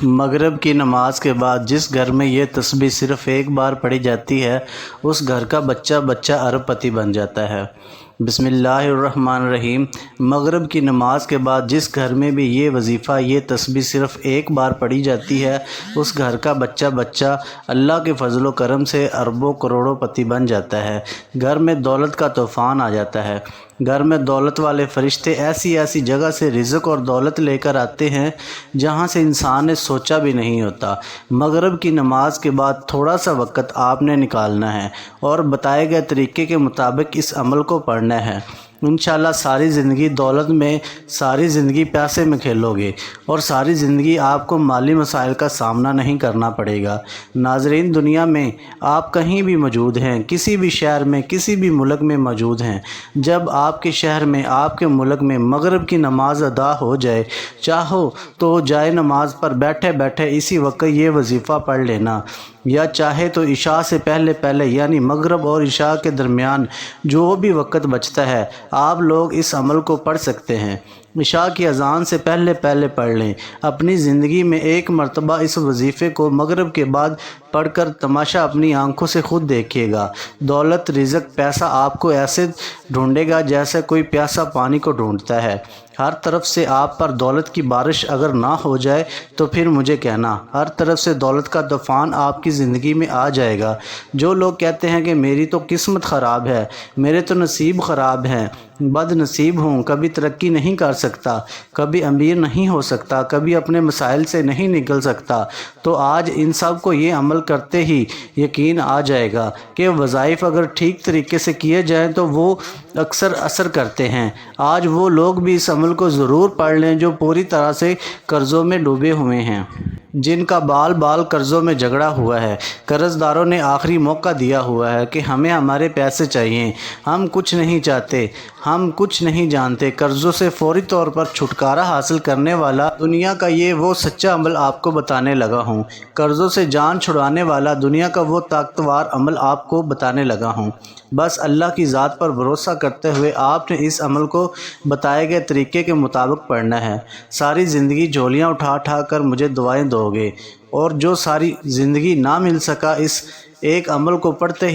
مغرب کی نماز کے بعد جس گھر میں یہ تسبیح صرف ایک بار پڑھی جاتی ہے اس گھر کا بچہ بچہ ارب پتی بن جاتا ہے۔ بسم اللہ الرحمن الرحیم۔ مغرب کی نماز کے بعد جس گھر میں بھی یہ وظیفہ یہ تسبیح صرف ایک بار پڑھی جاتی ہے اس گھر کا بچہ بچہ اللہ کے فضل و کرم سے اربوں کروڑوں پتی بن جاتا ہے۔ گھر میں دولت کا طوفان آ جاتا ہے۔ گھر میں دولت والے فرشتے ایسی ایسی جگہ سے رزق اور دولت لے کر آتے ہیں جہاں سے انسان نے سوچا بھی نہیں ہوتا۔ مغرب کی نماز کے بعد تھوڑا سا وقت آپ نے نکالنا ہے اور بتائے گئے طریقے کے مطابق اس عمل کو پڑھنا ہے۔ انشاءاللہ ساری زندگی دولت میں، ساری زندگی پیسے میں کھیلو گے اور ساری زندگی آپ کو مالی مسائل کا سامنا نہیں کرنا پڑے گا۔ ناظرین، دنیا میں آپ کہیں بھی موجود ہیں، کسی بھی شہر میں، کسی بھی ملک میں موجود ہیں، جب آپ کے شہر میں، آپ کے ملک میں مغرب کی نماز ادا ہو جائے، چاہو تو جائے نماز پر بیٹھے بیٹھے اسی وقت یہ وظیفہ پڑھ لینا، یا چاہے تو عشاء سے پہلے یعنی مغرب اور عشاء کے درمیان جو بھی وقت بچتا ہے آپ لوگ اس عمل کو پڑھ سکتے ہیں۔ عشاء کی اذان سے پہلے پڑھ لیں۔ اپنی زندگی میں ایک مرتبہ اس وظیفے کو مغرب کے بعد پڑھ کر تماشا اپنی آنکھوں سے خود دیکھیے گا۔ دولت، رزق، پیسہ آپ کو ایسے ڈھونڈے گا جیسے کوئی پیاسا پانی کو ڈھونڈتا ہے۔ ہر طرف سے آپ پر دولت کی بارش اگر نہ ہو جائے تو پھر مجھے کہنا، ہر طرف سے دولت کا طوفان آپ کی زندگی میں آ جائے گا۔ جو لوگ کہتے ہیں کہ میری تو قسمت خراب ہے، میرے تو نصیب خراب ہیں، بد نصیب ہوں، کبھی ترقی نہیں کر سکتا، کبھی امیر نہیں ہو سکتا، کبھی اپنے مسائل سے نہیں نکل سکتا، تو آج ان سب کو یہ عمل کرتے ہی یقین آ جائے گا کہ وظائف اگر ٹھیک طریقے سے کیے جائیں تو وہ اکثر اثر کرتے ہیں۔ آج وہ لوگ بھی اس عمل کو ضرور پڑھ لیں جو پوری طرح سے قرضوں میں ڈوبے ہوئے ہیں، جن کا بال قرضوں میں جھگڑا ہوا ہے۔ قرض داروں نے آخری موقع دیا ہوا ہے کہ ہمیں ہمارے پیسے چاہیے، ہم کچھ نہیں چاہتے، ہم کچھ نہیں جانتے۔ قرضوں سے فوری طور پر چھٹکارا حاصل کرنے والا دنیا کا یہ وہ سچا عمل آپ کو بتانے لگا ہوں۔ قرضوں سے جان چھڑانے والا دنیا کا وہ طاقتور عمل آپ کو بتانے لگا ہوں۔ بس اللہ کی ذات پر بھروسہ کرتے ہوئے آپ نے اس عمل کو بتائے گئے طریقے کے مطابق پڑھنا ہے۔ ساری زندگی جھولیاں اٹھا کر مجھے دعائیں دو گے، اور جو ساری زندگی نہ مل سکا اس ایک عمل کو پڑھتے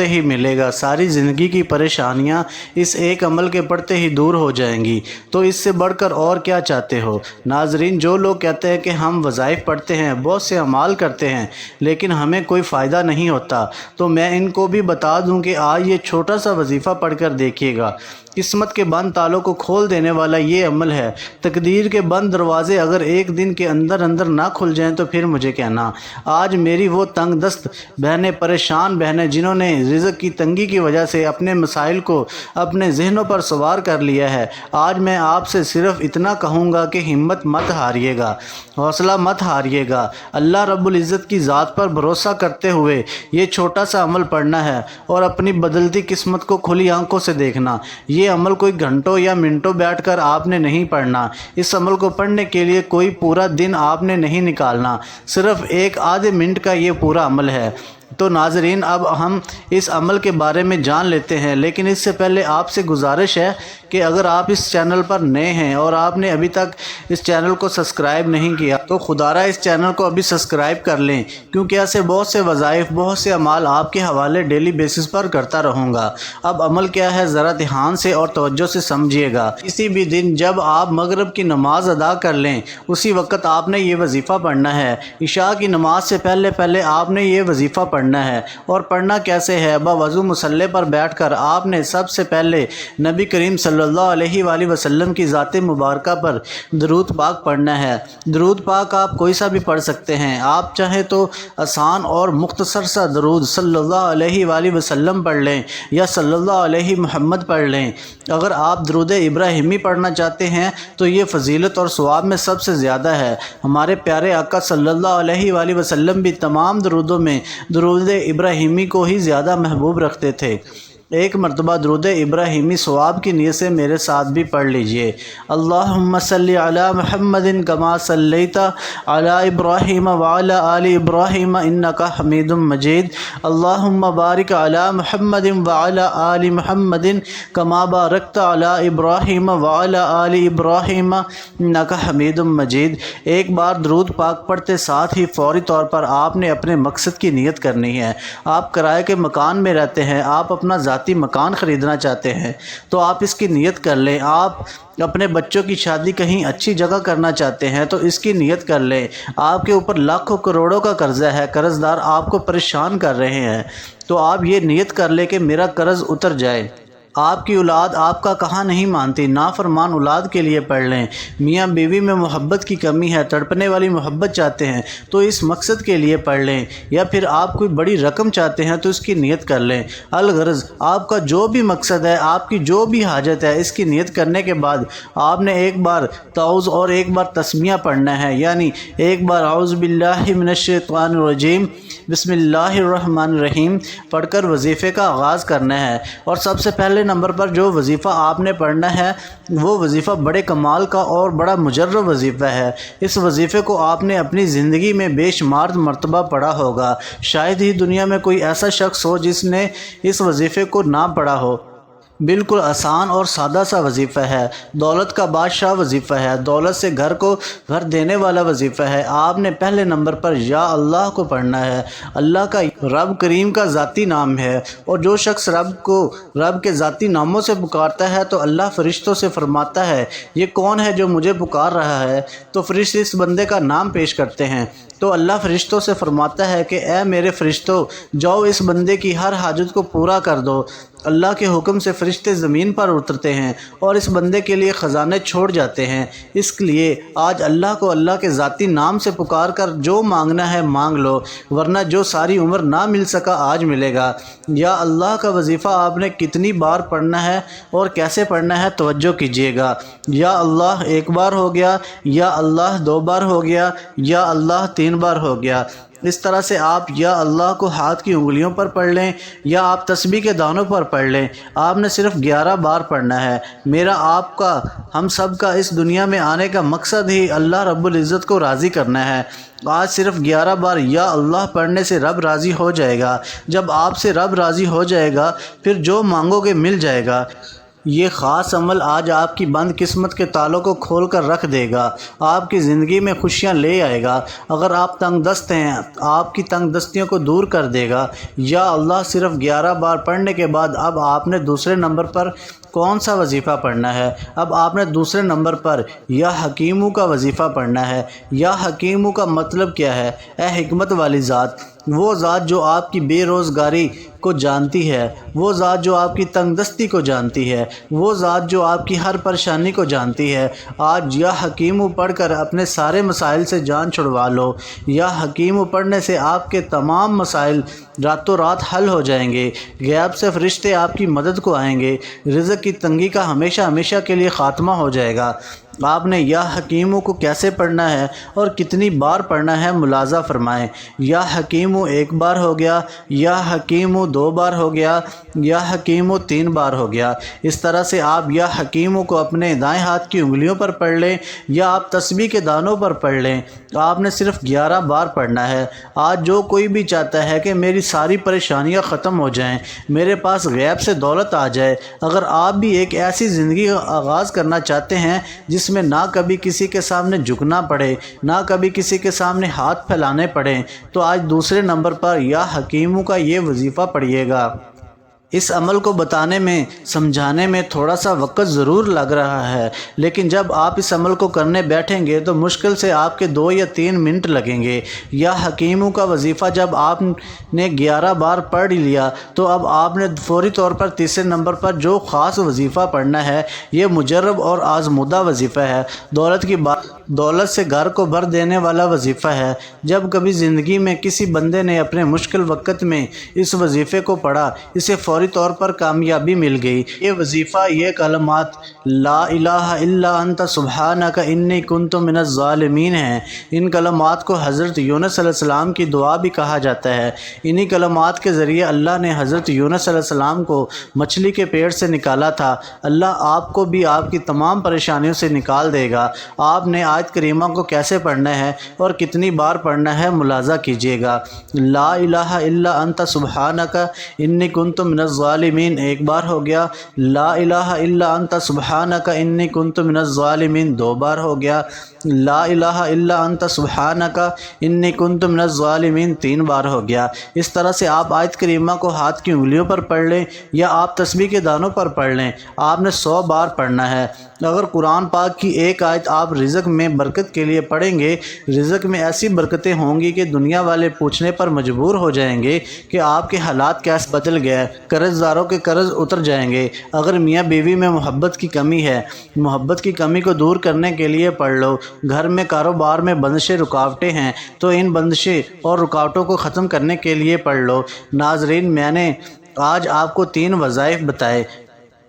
ہی ملے گا۔ ساری زندگی کی پریشانیاں اس ایک عمل کے پڑھتے ہی دور ہو جائیں گی، تو اس سے بڑھ کر اور کیا چاہتے ہو؟ ناظرین، جو لوگ کہتے ہیں کہ ہم وظائف پڑھتے ہیں، بہت سے اعمال کرتے ہیں لیکن ہمیں کوئی فائدہ نہیں ہوتا، تو میں ان کو بھی بتا دوں کہ آج یہ چھوٹا سا وظیفہ پڑھ کر دیکھیے گا۔ قسمت کے بند تالوں کو کھول دینے والا یہ عمل ہے۔ تقدیر کے بند دروازے اگر ایک دن کے اندر نہ کھل جائیں تو پھر مجھے کہنا۔ آج میری وہ تنگ دست بہنیں، پریشان بہنیں جنہوں نے رزق کی تنگی کی وجہ سے اپنے مسائل کو اپنے ذہنوں پر سوار کر لیا ہے، آج میں آپ سے صرف اتنا کہوں گا کہ ہمت مت ہاریے گا، حوصلہ مت ہاریے گا۔ اللہ رب العزت کی ذات پر بھروسہ کرتے ہوئے یہ چھوٹا سا عمل پڑھنا ہے اور اپنی بدلتی قسمت کو کھلی آنکھوں سے دیکھنا۔ یہ عمل کوئی گھنٹوں یا منٹوں بیٹھ کر آپ نے نہیں پڑھنا۔ اس عمل کو پڑھنے کے لیے کوئی پورا دن آپ نے نہیں نکالنا، صرف ایک آدھے منٹ کا یہ پورا عمل ہے۔ تو ناظرین، اب ہم اس عمل کے بارے میں جان لیتے ہیں، لیکن اس سے پہلے آپ سے گزارش ہے کہ اگر آپ اس چینل پر نئے ہیں اور آپ نے ابھی تک اس چینل کو سبسکرائب نہیں کیا تو خدارہ اس چینل کو ابھی سبسکرائب کر لیں، کیونکہ ایسے بہت سے وظائف، بہت سے اعمال آپ کے حوالے ڈیلی بیسس پر کرتا رہوں گا۔ اب عمل کیا ہے ذرا دھیان سے اور توجہ سے سمجھیے گا۔ کسی بھی دن جب آپ مغرب کی نماز ادا کر لیں اسی وقت آپ نے یہ وظیفہ پڑھنا ہے۔ عشاء کی نماز سے پہلے آپ نے یہ وظیفہ پڑھنا ہے، اور پڑھنا کیسے ہے؟ باوضو مصلی پر بیٹھ کر آپ نے سب سے پہلے نبی کریم صلی اللہ علیہ وآلہ وسلم کی ذات مبارکہ پر درود پاک پڑھنا ہے۔ درود پاک آپ کوئی سا بھی پڑھ سکتے ہیں، آپ چاہیں تو آسان اور مختصر سا درود صلی اللہ علیہ وآلہ وسلم پڑھ لیں یا صلی اللہ علیہ محمد پڑھ لیں۔ اگر آپ درود ابراہیمی پڑھنا چاہتے ہیں تو یہ فضیلت اور ثواب میں سب سے زیادہ ہے۔ ہمارے پیارے آقا صلی اللہ علیہ وآلہ وسلم بھی تمام درودوں میں درود ابراہیمی کو ہی زیادہ محبوب رکھتے تھے۔ ایک مرتبہ درود ابراہیمی ثواب کی نیت سے میرے ساتھ بھی پڑھ لیجئے۔ اللہم صلی علی محمد کما صلیت علی ابراہیم وعلی آل ابراہیم انک حمید مجید۔ اللہم بارک علی محمد وعلی آل محمد کما بارکت علی ابراہیم وعلی آل ابراہیم انک حمید مجید۔ ایک بار درود پاک پڑھتے ساتھ ہی فوری طور پر آپ نے اپنے مقصد کی نیت کرنی ہے۔ آپ کرائے کے مکان میں رہتے ہیں، آپ اپنا ذاتی مکان خریدنا چاہتے ہیں تو آپ اس کی نیت کر لیں۔ آپ اپنے بچوں کی شادی کہیں اچھی جگہ کرنا چاہتے ہیں تو اس کی نیت کر لیں۔ آپ کے اوپر لاکھوں کروڑوں کا قرضہ ہے، قرض دار آپ کو پریشان کر رہے ہیں تو آپ یہ نیت کر لیں کہ میرا قرض اتر جائے۔ آپ کی اولاد آپ کا کہاں نہیں مانتی، نافرمان اولاد کے لیے پڑھ لیں۔ میاں بیوی میں محبت کی کمی ہے، تڑپنے والی محبت چاہتے ہیں تو اس مقصد کے لیے پڑھ لیں، یا پھر آپ کوئی بڑی رقم چاہتے ہیں تو اس کی نیت کر لیں۔ الغرض آپ کا جو بھی مقصد ہے، آپ کی جو بھی حاجت ہے، اس کی نیت کرنے کے بعد آپ نے ایک بار تعوذ اور ایک بار تسمیہ پڑھنا ہے، یعنی ایک بار اعوذ باللہ من الشیطان الرجیم بسم اللہ الرحمن الرحیم پڑھ کر وظیفے کا آغاز کرنا ہے۔ اور سب سے پہلے نمبر پر جو وظیفہ آپ نے پڑھنا ہے وہ وظیفہ بڑے کمال کا اور بڑا مجرب وظیفہ ہے۔ اس وظیفے کو آپ نے اپنی زندگی میں بے شمار مرتبہ پڑھا ہوگا، شاید ہی دنیا میں کوئی ایسا شخص ہو جس نے اس وظیفے کو نہ پڑھا ہو۔ بالکل آسان اور سادہ سا وظیفہ ہے، دولت کا بادشاہ وظیفہ ہے، دولت سے گھر کو گھر دینے والا وظیفہ ہے۔ آپ نے پہلے نمبر پر یا اللہ کو پڑھنا ہے۔ اللہ کا رب کریم کا ذاتی نام ہے، اور جو شخص رب کے ذاتی ناموں سے پکارتا ہے تو اللہ فرشتوں سے فرماتا ہے یہ کون ہے جو مجھے پکار رہا ہے، تو فرشتے اس بندے کا نام پیش کرتے ہیں تو اللہ فرشتوں سے فرماتا ہے کہ اے میرے فرشتوں، جاؤ اس بندے کی ہر حاجت کو پورا کر دو۔ اللہ کے حکم سے فرشتے زمین پر اترتے ہیں اور اس بندے کے لیے خزانے چھوڑ جاتے ہیں۔ اس لیے آج اللہ کو اللہ کے ذاتی نام سے پکار کر جو مانگنا ہے مانگ لو، ورنہ جو ساری عمر نہ مل سکا آج ملے گا۔ یا اللہ کا وظیفہ آپ نے کتنی بار پڑھنا ہے اور کیسے پڑھنا ہے توجہ کیجیے گا۔ یا اللہ ایک بار ہو گیا، یا اللہ 2 بار ہو گیا، یا اللہ 3 بار ہو گیا۔ اس طرح سے آپ یا اللہ کو ہاتھ کی انگلیوں پر پڑھ لیں یا آپ تسبیح کے دانوں پر پڑھ لیں۔ آپ نے صرف 11 بار پڑھنا ہے۔ میرا، آپ کا، ہم سب کا اس دنیا میں آنے کا مقصد ہی اللہ رب العزت کو راضی کرنا ہے۔ آج صرف 11 بار یا اللہ پڑھنے سے رب راضی ہو جائے گا۔ جب آپ سے رب راضی ہو جائے گا پھر جو مانگو گے مل جائے گا۔ یہ خاص عمل آج آپ کی بند قسمت کے تالوں کو کھول کر رکھ دے گا، آپ کی زندگی میں خوشیاں لے آئے گا۔ اگر آپ تنگ دست ہیں آپ کی تنگ دستیوں کو دور کر دے گا۔ یا اللہ صرف 11 بار پڑھنے کے بعد اب آپ نے دوسرے نمبر پر کون سا وظیفہ پڑھنا ہے؟ اب آپ نے دوسرے نمبر پر یا حکیمو کا وظیفہ پڑھنا ہے۔ یا حکیمو کا مطلب کیا ہے؟ اے حکمت والی ذات، وہ ذات جو آپ کی بے روزگاری کو جانتی ہے، وہ ذات جو آپ کی تنگ دستی کو جانتی ہے، وہ ذات جو آپ کی ہر پریشانی کو جانتی ہے۔ آج یا حکیمو پڑھ کر اپنے سارے مسائل سے جان چھڑوا لو۔ یا حکیمو پڑھنے سے آپ کے تمام مسائل راتوں رات حل ہو جائیں گے، غیب سے فرشتے آپ کی مدد کو آئیں گے، رزق کی تنگی کا ہمیشہ ہمیشہ کے لیے خاتمہ ہو جائے گا۔ آپ نے یا حکیمو کو کیسے پڑھنا ہے اور کتنی بار پڑھنا ہے ملاحظہ فرمائیں۔ یا حکیمو 1 بار ہو گیا، یا حکیمو 2 بار ہو گیا، یا حکیمو 3 بار ہو گیا۔ اس طرح سے آپ یا حکیمو کو اپنے دائیں ہاتھ کی انگلیوں پر پڑھ لیں یا آپ تسبیح کے دانوں پر پڑھ لیں۔ آپ نے صرف 11 بار پڑھنا ہے۔ آج جو کوئی بھی چاہتا ہے کہ میری ساری پریشانیاں ختم ہو جائیں، میرے پاس غیب سے دولت آ جائے، اگر آپ بھی ایک ایسی زندگی کا آغاز کرنا چاہتے ہیں جس میں نہ کبھی کسی کے سامنے جھکنا پڑے، نہ کبھی کسی کے سامنے ہاتھ پھیلانے پڑیں، تو آج دوسرے نمبر پر یا حکیمو کا یہ وظیفہ پڑھیے گا۔ اس عمل کو بتانے میں سمجھانے میں تھوڑا سا وقت ضرور لگ رہا ہے، لیکن جب آپ اس عمل کو کرنے بیٹھیں گے تو مشکل سے آپ کے 2 یا 3 منٹ لگیں گے۔ یا حکیمو کا وظیفہ جب آپ نے 11 بار پڑھ لیا تو اب آپ نے فوری طور پر تیسرے نمبر پر جو خاص وظیفہ پڑھنا ہے یہ مجرب اور آزمودہ وظیفہ ہے، دولت سے گھر کو بھر دینے والا وظیفہ ہے۔ جب کبھی زندگی میں کسی بندے نے اپنے مشکل وقت میں اس وظیفے کو پڑھا، اسے فوری فوری طور پر کامیابی مل گئی۔ یہ وظیفہ، یہ کلمات لا الہ الا انت سبحانک انی کنت من الظالمین ہیں۔ ان کلمات کو حضرت یونس علیہ السلام کی دعا بھی کہا جاتا ہے۔ انہی کلمات کے ذریعے اللہ نے حضرت یونس علیہ السلام کو مچھلی کے پیٹ سے نکالا تھا۔ اللہ آپ کو بھی آپ کی تمام پریشانیوں سے نکال دے گا۔ آپ نے آیت کریمہ کو کیسے پڑھنا ہے اور کتنی بار پڑھنا ہے ملاحظہ کیجیے گا۔ لا الہ الا انت سبحانک انی کنت من الظالمین ایک بار ہو گیا، لا الہ الا انت سبحانک انی کنت من الظالمین دو بار ہو گیا، لا الہ الا انت سبحانک انی کنت من الظالمین تین بار ہو گیا۔ اس طرح سے آپ آیت کریمہ کو ہاتھ کی انگلیوں پر پڑھ لیں یا آپ تسبیح کے دانوں پر پڑھ لیں۔ آپ نے 100 بار پڑھنا ہے۔ اگر قرآن پاک کی ایک آیت آپ رزق میں برکت کے لیے پڑھیں گے، رزق میں ایسی برکتیں ہوں گی کہ دنیا والے پوچھنے پر مجبور ہو جائیں گے کہ آپ کے حالات کیسے بدل گئے، قرض داروں کے قرض اتر جائیں گے۔ اگر میاں بیوی میں محبت کی کمی ہے، محبت کی کمی کو دور کرنے کے لیے پڑھ لو۔ گھر میں کاروبار میں بندشیں رکاوٹیں ہیں تو ان بندشیں اور رکاوٹوں کو ختم کرنے کے لیے پڑھ لو۔ ناظرین، میں نے آج آپ کو 3 وظائف بتائے۔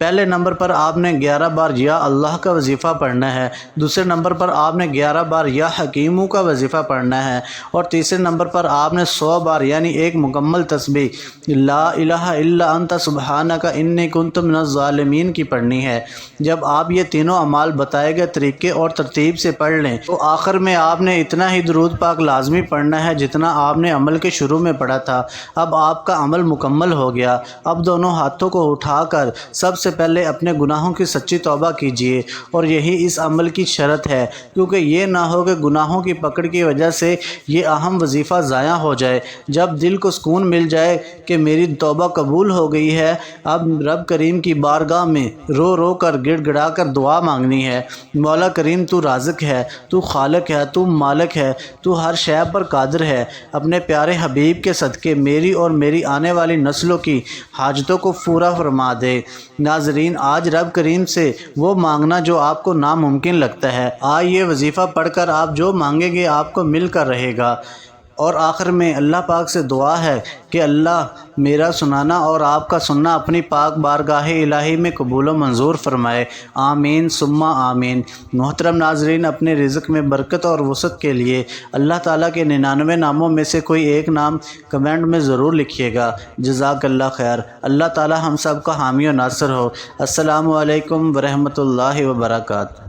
پہلے نمبر پر آپ نے 11 بار یا اللہ کا وظیفہ پڑھنا ہے، دوسرے نمبر پر آپ نے 11 بار یا حکیموں کا وظیفہ پڑھنا ہے، اور تیسرے نمبر پر آپ نے 100 بار یعنی ایک مکمل تسبیح لا الہ الا انت سبحانک انی کنت من الظالمین کی پڑھنی ہے۔ جب آپ یہ تینوں اعمال بتائے گئے طریقے اور ترتیب سے پڑھ لیں تو آخر میں آپ نے اتنا ہی درود پاک لازمی پڑھنا ہے جتنا آپ نے عمل کے شروع میں پڑھا تھا۔ اب آپ کا عمل مکمل ہو گیا۔ اب دونوں ہاتھوں کو اٹھا کر سب سے پہلے اپنے گناہوں کی سچی توبہ کیجیے، اور یہی اس عمل کی شرط ہے، کیونکہ یہ نہ ہو کہ گناہوں کی پکڑ کی وجہ سے یہ اہم وظیفہ ضائع ہو جائے۔ جب دل کو سکون مل جائے کہ میری توبہ قبول ہو گئی ہے، اب رب کریم کی بارگاہ میں رو رو کر گڑ گڑا کر دعا مانگنی ہے۔ مولا کریم، تو رازق ہے، تو خالق ہے، تو مالک ہے، تو ہر شے پر قادر ہے۔ اپنے پیارے حبیب کے صدقے میری اور میری آنے والی نسلوں کی حاجتوں کو پورا فرما دے۔ ناظرین، آج رب کریم سے وہ مانگنا جو آپ کو ناممکن لگتا ہے۔ آج یہ وظیفہ پڑھ کر آپ جو مانگیں گے آپ کو مل کر رہے گا۔ اور آخر میں اللہ پاک سے دعا ہے کہ اللہ میرا سنانا اور آپ کا سننا اپنی پاک بارگاہ الہی میں قبول و منظور فرمائے۔ آمین ثم آمین۔ محترم ناظرین، اپنے رزق میں برکت اور وسعت کے لیے اللہ تعالیٰ کے 99 ناموں میں سے کوئی ایک نام کمنٹ میں ضرور لکھیے گا۔ جزاک اللہ خیر۔ اللہ تعالیٰ ہم سب کا حامی و ناصر ہو۔ السلام علیکم ورحمۃ اللہ وبرکاتہ۔